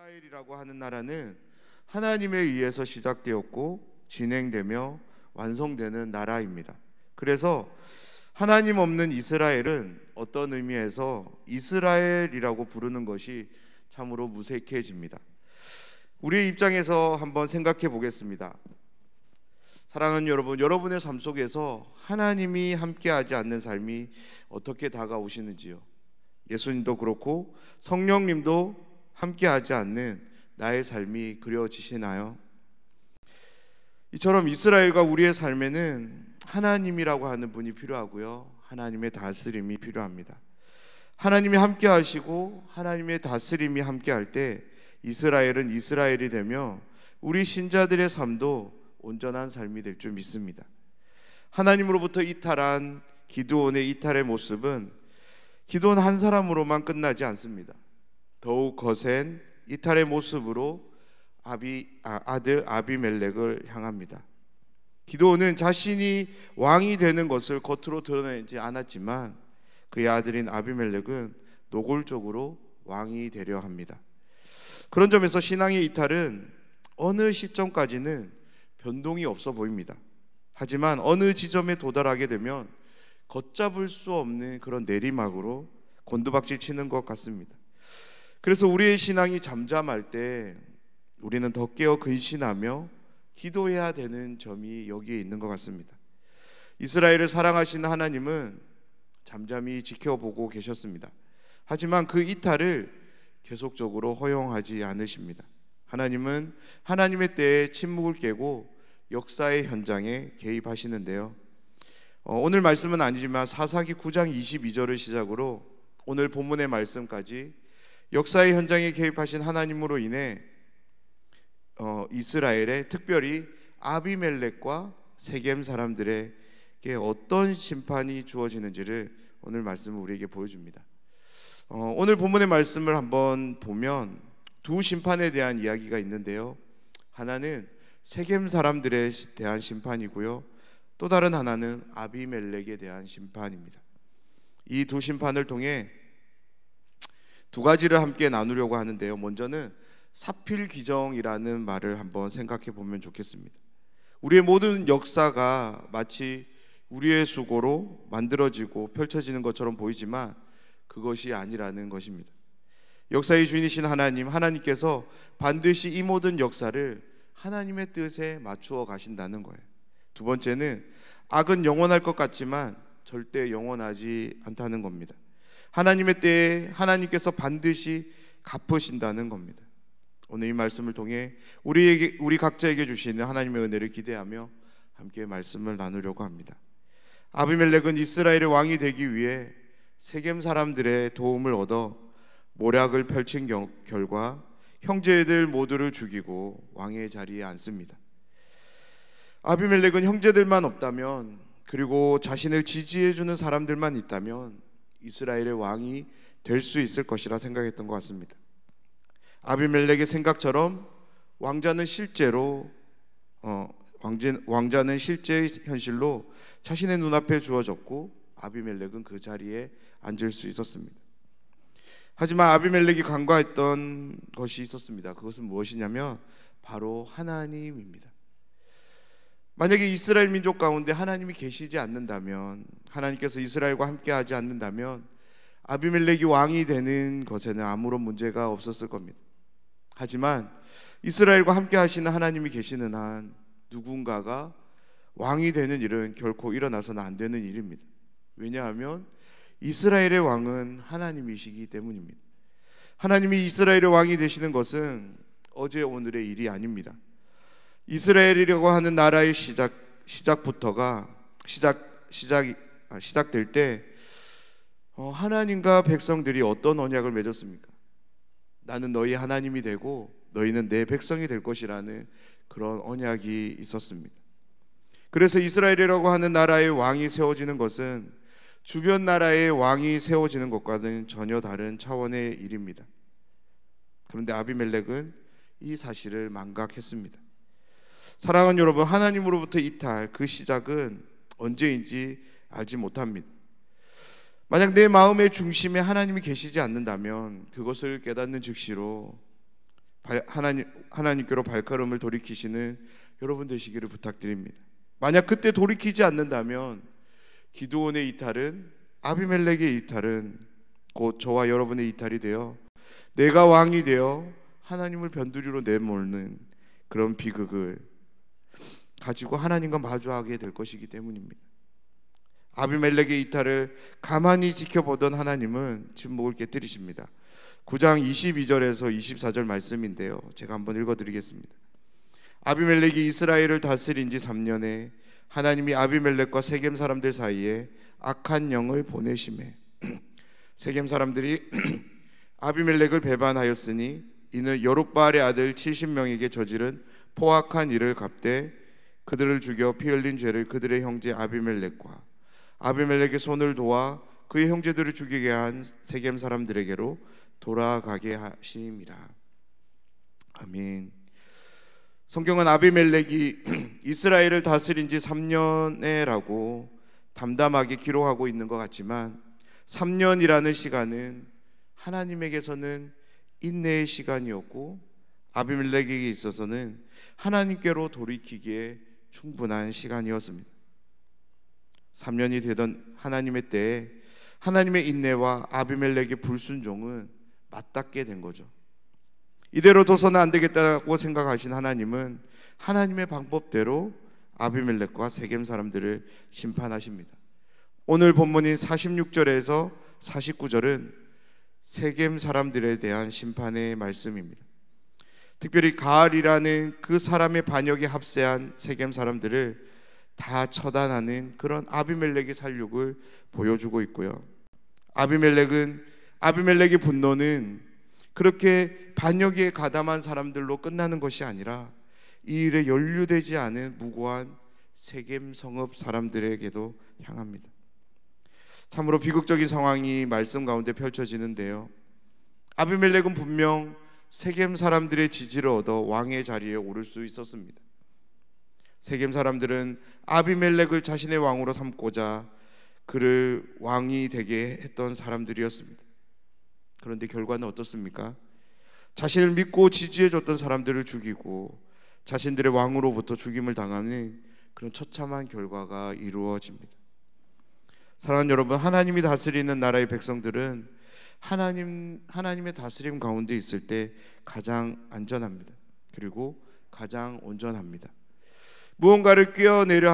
이스라엘이라고 하는 나라는 하나님에 의해서 시작되었고 진행되며 완성되는 나라입니다. 그래서 하나님 없는 이스라엘은 어떤 의미에서 이스라엘이라고 부르는 것이 참으로 무색해집니다. 우리의 입장에서 한번 생각해 보겠습니다. 사랑하는 여러분, 여러분의 삶 속에서 하나님이 함께하지 않는 삶이 어떻게 다가오시는지요? 예수님도 그렇고 성령님도 함께하지 않는 나의 삶이 그려지시나요? 이처럼 이스라엘과 우리의 삶에는 하나님이라고 하는 분이 필요하고요, 하나님의 다스림이 필요합니다. 하나님이 함께 하시고 하나님의 다스림이 함께 할 때 이스라엘은 이스라엘이 되며 우리 신자들의 삶도 온전한 삶이 될 줄 믿습니다. 하나님으로부터 이탈한 기드온의 이탈의 모습은 기드온 한 사람으로만 끝나지 않습니다. 더욱 거센 이탈의 모습으로 아들 아비멜렉을 향합니다. 기드온은 자신이 왕이 되는 것을 겉으로 드러내지 않았지만 그의 아들인 아비멜렉은 노골적으로 왕이 되려 합니다. 그런 점에서 신앙의 이탈은 어느 시점까지는 변동이 없어 보입니다. 하지만 어느 지점에 도달하게 되면 걷잡을 수 없는 그런 내리막으로 곤두박질 치는 것 같습니다. 그래서 우리의 신앙이 잠잠할 때 우리는 더 깨어 근신하며 기도해야 되는 점이 여기에 있는 것 같습니다. 이스라엘을 사랑하시는 하나님은 잠잠히 지켜보고 계셨습니다. 하지만 그 이탈을 계속적으로 허용하지 않으십니다. 하나님은 하나님의 때에 침묵을 깨고 역사의 현장에 개입하시는데요, 오늘 말씀은 아니지만 사사기 9장 22절을 시작으로 오늘 본문의 말씀까지 역사의 현장에 개입하신 하나님으로 인해 이스라엘에 특별히 아비멜렉과 세겜 사람들에게 어떤 심판이 주어지는지를 오늘 말씀은 우리에게 보여줍니다. 오늘 본문의 말씀을 한번 보면 두 심판에 대한 이야기가 있는데요, 하나는 세겜 사람들에 대한 심판이고요, 또 다른 하나는 아비멜렉에 대한 심판입니다. 이 두 심판을 통해 두 가지를 함께 나누려고 하는데요, 먼저는 사필귀정이라는 말을 한번 생각해 보면 좋겠습니다. 우리의 모든 역사가 마치 우리의 수고로 만들어지고 펼쳐지는 것처럼 보이지만 그것이 아니라는 것입니다. 역사의 주인이신 하나님께서 반드시 이 모든 역사를 하나님의 뜻에 맞추어 가신다는 거예요. 두 번째는 악은 영원할 것 같지만 절대 영원하지 않다는 겁니다. 하나님의 때에 하나님께서 반드시 갚으신다는 겁니다. 오늘 이 말씀을 통해 우리 각자에게 주시는 하나님의 은혜를 기대하며 함께 말씀을 나누려고 합니다. 아비멜렉은 이스라엘의 왕이 되기 위해 세겜 사람들의 도움을 얻어 모략을 펼친 결과 형제들 모두를 죽이고 왕의 자리에 앉습니다. 아비멜렉은 형제들만 없다면, 그리고 자신을 지지해주는 사람들만 있다면 이스라엘의 왕이 될 수 있을 것이라 생각했던 것 같습니다. 아비멜렉의 생각처럼 왕자는 실제 현실로 자신의 눈앞에 주어졌고 아비멜렉은 그 자리에 앉을 수 있었습니다. 하지만 아비멜렉이 간과했던 것이 있었습니다. 그것은 무엇이냐면 바로 하나님입니다. 만약에 이스라엘 민족 가운데 하나님이 계시지 않는다면, 하나님께서 이스라엘과 함께하지 않는다면 아비멜렉이 왕이 되는 것에는 아무런 문제가 없었을 겁니다. 하지만 이스라엘과 함께 하시는 하나님이 계시는 한 누군가가 왕이 되는 일은 결코 일어나서는 안 되는 일입니다. 왜냐하면 이스라엘의 왕은 하나님이시기 때문입니다. 하나님이 이스라엘의 왕이 되시는 것은 어제 오늘의 일이 아닙니다. 이스라엘이라고 하는 나라의 시작부터가 시작될 때 하나님과 백성들이 어떤 언약을 맺었습니까? 나는 너희 하나님이 되고 너희는 내 백성이 될 것이라는 그런 언약이 있었습니다. 그래서 이스라엘이라고 하는 나라의 왕이 세워지는 것은 주변 나라의 왕이 세워지는 것과는 전혀 다른 차원의 일입니다. 그런데 아비멜렉은 이 사실을 망각했습니다. 사랑하는 여러분, 하나님으로부터 이탈, 그 시작은 언제인지 알지 못합니다. 만약 내 마음의 중심에 하나님이 계시지 않는다면 그것을 깨닫는 즉시로 하나님께로 발걸음을 돌이키시는 여러분 되시기를 부탁드립니다. 만약 그때 돌이키지 않는다면 기드온의 이탈은, 아비멜렉의 이탈은 곧 저와 여러분의 이탈이 되어 내가 왕이 되어 하나님을 변두리로 내몰는 그런 비극을 가지고 하나님과 마주하게 될 것이기 때문입니다. 아비멜렉의 이탈을 가만히 지켜보던 하나님은 침묵을 깨뜨리십니다. 9장 22절에서 24절 말씀인데요, 제가 한번 읽어드리겠습니다. 아비멜렉이 이스라엘을 다스린 지 3년에 하나님이 아비멜렉과 세겜 사람들 사이에 악한 영을 보내심에 세겜 사람들이 아비멜렉을 배반하였으니 이는 여룹바알의 아들 70명에게 저지른 포악한 일을 갚되 그들을 죽여 피 흘린 죄를 그들의 형제 아비멜렉과 아비멜렉의 손을 도와 그의 형제들을 죽이게 한 세겜 사람들에게로 돌아가게 하심이라. 아멘. 성경은 아비멜렉이 이스라엘을 다스린 지 3년에라고 담담하게 기록하고 있는 것 같지만 3년이라는 시간은 하나님에게서는 인내의 시간이었고 아비멜렉에게 있어서는 하나님께로 돌이키기에 충분한 시간이었습니다. 3년이 되던 하나님의 때에 하나님의 인내와 아비멜렉의 불순종은 맞닿게 된 거죠. 이대로 둬서는 안 되겠다고 생각하신 하나님은 하나님의 방법대로 아비멜렉과 세겜 사람들을 심판하십니다. 오늘 본문인 46절에서 49절은 세겜 사람들에 대한 심판의 말씀입니다. 특별히 가알이라는 그 사람의 반역에 합세한 세겜 사람들을 다 처단하는 그런 아비멜렉의 살육을 보여주고 있고요. 아비멜렉의 분노는 그렇게 반역에 가담한 사람들로 끝나는 것이 아니라 이 일에 연루되지 않은 무고한 세겜 성읍 사람들에게도 향합니다. 참으로 비극적인 상황이 말씀 가운데 펼쳐지는데요, 아비멜렉은 분명 세겜 사람들의 지지를 얻어 왕의 자리에 오를 수 있었습니다. 세겜 사람들은 아비멜렉을 자신의 왕으로 삼고자 그를 왕이 되게 했던 사람들이었습니다. 그런데 결과는 어떻습니까? 자신을 믿고 지지해줬던 사람들을 죽이고 자신들의 왕으로부터 죽임을 당하는 그런 처참한 결과가 이루어집니다. 사랑하는 여러분, 하나님이 다스리는 나라의 백성들은 하나님의 다스림 가운데 있을 때 가장 안전합니다. 그리고 가장 온전합니다. 무언가를 꿰어내려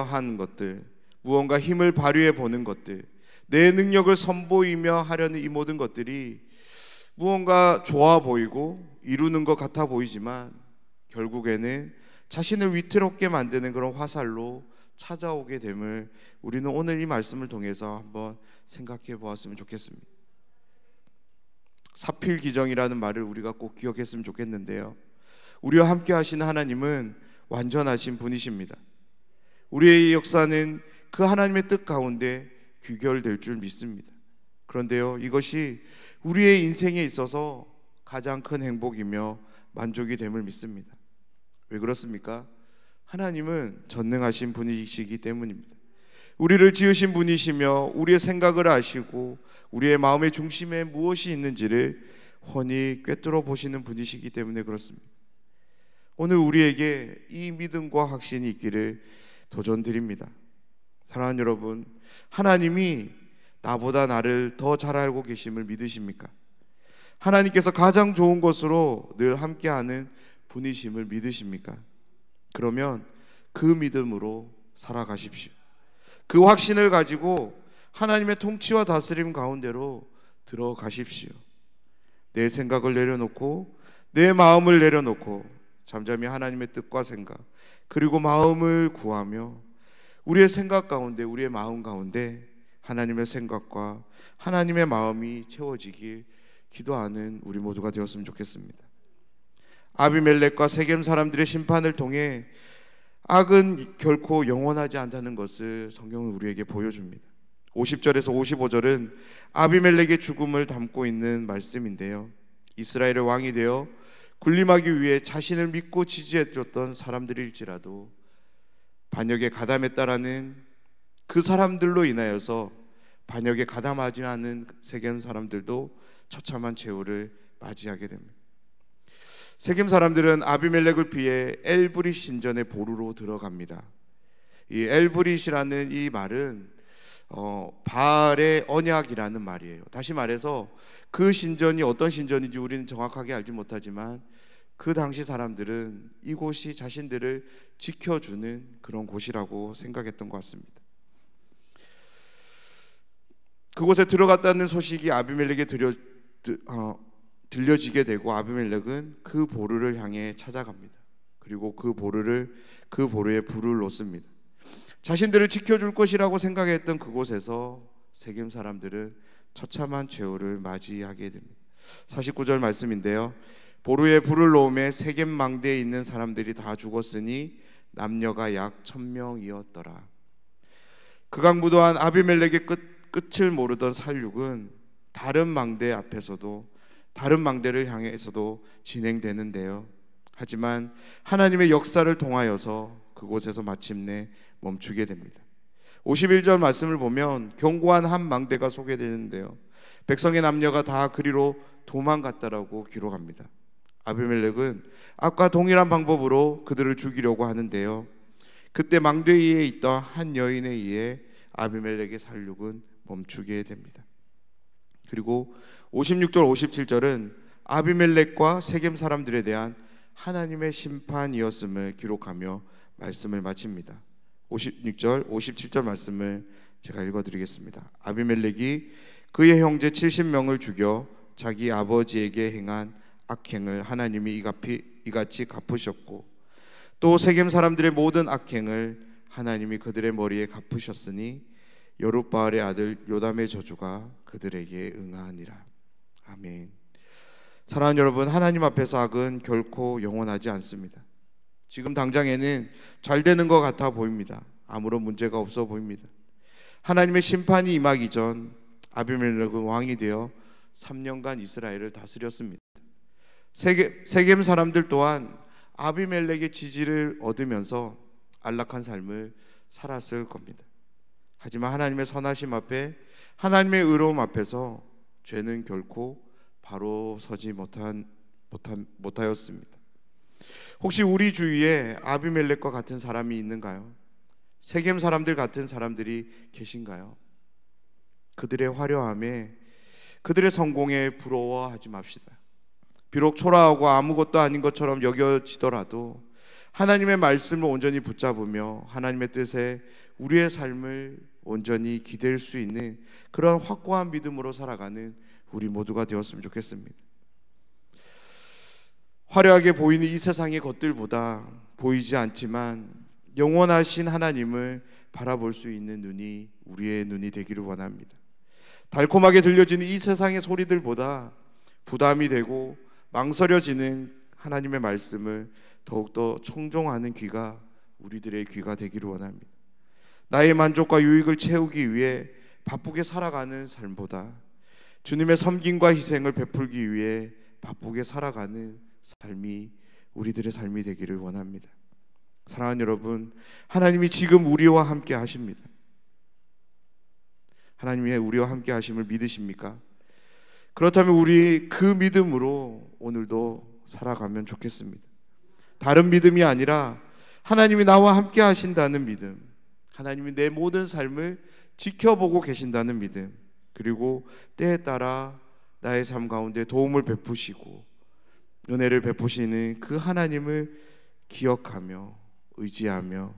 하는 것들, 무언가 힘을 발휘해 보는 것들, 내 능력을 선보이며 하려는 이 모든 것들이 무언가 좋아 보이고 이루는 것 같아 보이지만 결국에는 자신을 위태롭게 만드는 그런 화살로 찾아오게 됨을 우리는 오늘 이 말씀을 통해서 한번 생각해 보았으면 좋겠습니다. 사필기정이라는 말을 우리가 꼭 기억했으면 좋겠는데요, 우리와 함께 하시는 하나님은 완전하신 분이십니다. 우리의 역사는 그 하나님의 뜻 가운데 귀결될 줄 믿습니다. 그런데요, 이것이 우리의 인생에 있어서 가장 큰 행복이며 만족이 됨을 믿습니다. 왜 그렇습니까? 하나님은 전능하신 분이시기 때문입니다. 우리를 지으신 분이시며 우리의 생각을 아시고 우리의 마음의 중심에 무엇이 있는지를 훤히 꿰뚫어 보시는 분이시기 때문에 그렇습니다. 오늘 우리에게 이 믿음과 확신이 있기를 도전드립니다. 사랑하는 여러분, 하나님이 나보다 나를 더 잘 알고 계심을 믿으십니까? 하나님께서 가장 좋은 것으로 늘 함께하는 분이심을 믿으십니까? 그러면 그 믿음으로 살아가십시오. 그 확신을 가지고 하나님의 통치와 다스림 가운데로 들어가십시오. 내 생각을 내려놓고 내 마음을 내려놓고 잠잠히 하나님의 뜻과 생각 그리고 마음을 구하며 우리의 생각 가운데, 우리의 마음 가운데 하나님의 생각과 하나님의 마음이 채워지길 기도하는 우리 모두가 되었으면 좋겠습니다. 아비멜렉과 세겜 사람들의 심판을 통해 악은 결코 영원하지 않다는 것을 성경은 우리에게 보여줍니다. 50절에서 55절은 아비멜렉의 죽음을 담고 있는 말씀인데요, 이스라엘의 왕이 되어 군림하기 위해 자신을 믿고 지지해줬던 사람들일지라도 반역에 가담했다라는 그 사람들로 인하여서 반역에 가담하지 않은 세겜 사람들도 처참한 최후를 맞이하게 됩니다. 세겜 사람들은 아비멜렉을 피해 엘브릿 신전의 보루로 들어갑니다. 이 엘브릿이라는 이 말은 바알의 언약이라는 말이에요. 다시 말해서 그 신전이 어떤 신전인지 우리는 정확하게 알지 못하지만 그 당시 사람들은 이곳이 자신들을 지켜주는 그런 곳이라고 생각했던 것 같습니다. 그곳에 들어갔다는 소식이 아비멜렉에 들려지게 되고 아비멜렉은 그 보루를 향해 찾아갑니다. 그리고 그 보루에 불을 놓습니다. 자신들을 지켜줄 것이라고 생각했던 그곳에서 세겜 사람들은 처참한 최후를 맞이하게 됩니다. 49절 말씀인데요. 보루에 불을 놓음에 세겜 망대에 있는 사람들이 다 죽었으니 남녀가 약 1000명이었더라. 극악무도한 아비멜렉의 끝을 모르던 살육은 다른 망대 앞에서도 다른 망대를 향해서도 진행되는데요. 하지만 하나님의 역사를 통하여서 그곳에서 마침내 멈추게 됩니다. 51절 말씀을 보면 견고한 한 망대가 소개되는데요. 백성의 남녀가 다 그리로 도망갔다라고 기록합니다. 아비멜렉은 아까 동일한 방법으로 그들을 죽이려고 하는데요. 그때 망대 위에 있던 한 여인에 의해 아비멜렉의 살육은 멈추게 됩니다. 그리고 56절 57절은 아비멜렉과 세겜 사람들에 대한 하나님의 심판이었음을 기록하며 말씀을 마칩니다. 56절 57절 말씀을 제가 읽어드리겠습니다. 아비멜렉이 그의 형제 70명을 죽여 자기 아버지에게 행한 악행을 하나님이 이같이 갚으셨고 또 세겜 사람들의 모든 악행을 하나님이 그들의 머리에 갚으셨으니 여룻바알의 아들 요담의 저주가 그들에게 응하니라. 아멘. 사랑하는 여러분, 하나님 앞에서 악은 결코 영원하지 않습니다. 지금 당장에는 잘 되는 것 같아 보입니다. 아무런 문제가 없어 보입니다. 하나님의 심판이 임하기 전 아비멜렉은 왕이 되어 3년간 이스라엘을 다스렸습니다. 세겜 사람들 또한 아비멜렉의 지지를 얻으면서 안락한 삶을 살았을 겁니다. 하지만 하나님의 선하심 앞에, 하나님의 의로움 앞에서 죄는 결코 바로 서지 못하였습니다. 혹시 우리 주위에 아비멜렉과 같은 사람이 있는가요? 세겜 사람들 같은 사람들이 계신가요? 그들의 화려함에, 그들의 성공에 부러워하지 맙시다. 비록 초라하고 아무것도 아닌 것처럼 여겨지더라도 하나님의 말씀을 온전히 붙잡으며 하나님의 뜻에 우리의 삶을 온전히 기댈 수 있는 그런 확고한 믿음으로 살아가는 우리 모두가 되었으면 좋겠습니다. 화려하게 보이는 이 세상의 것들보다 보이지 않지만 영원하신 하나님을 바라볼 수 있는 눈이 우리의 눈이 되기를 원합니다. 달콤하게 들려지는 이 세상의 소리들보다 부담이 되고 망설여지는 하나님의 말씀을 더욱더 청종하는 귀가 우리들의 귀가 되기를 원합니다. 나의 만족과 유익을 채우기 위해 바쁘게 살아가는 삶보다 주님의 섬김과 희생을 베풀기 위해 바쁘게 살아가는 삶이 우리들의 삶이 되기를 원합니다. 사랑하는 여러분, 하나님이 지금 우리와 함께 하십니다. 하나님이 우리와 함께 하심을 믿으십니까? 그렇다면 우리 그 믿음으로 오늘도 살아가면 좋겠습니다. 다른 믿음이 아니라 하나님이 나와 함께 하신다는 믿음, 하나님이 내 모든 삶을 지켜보고 계신다는 믿음, 그리고 때에 따라 나의 삶 가운데 도움을 베푸시고 은혜를 베푸시는 그 하나님을 기억하며 의지하며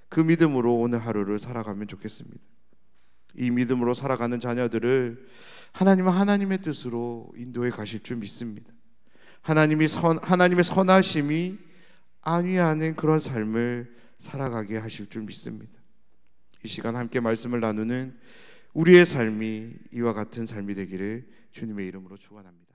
그 믿음으로 오늘 하루를 살아가면 좋겠습니다. 이 믿음으로 살아가는 자녀들을 하나님은 하나님의 뜻으로 인도해 가실 줄 믿습니다. 하나님의 선하심이 안위하는 그런 삶을 살아가게 하실 줄 믿습니다. 이 시간 함께 말씀을 나누는 우리의 삶이 이와 같은 삶이 되기를 주님의 이름으로 축원합니다.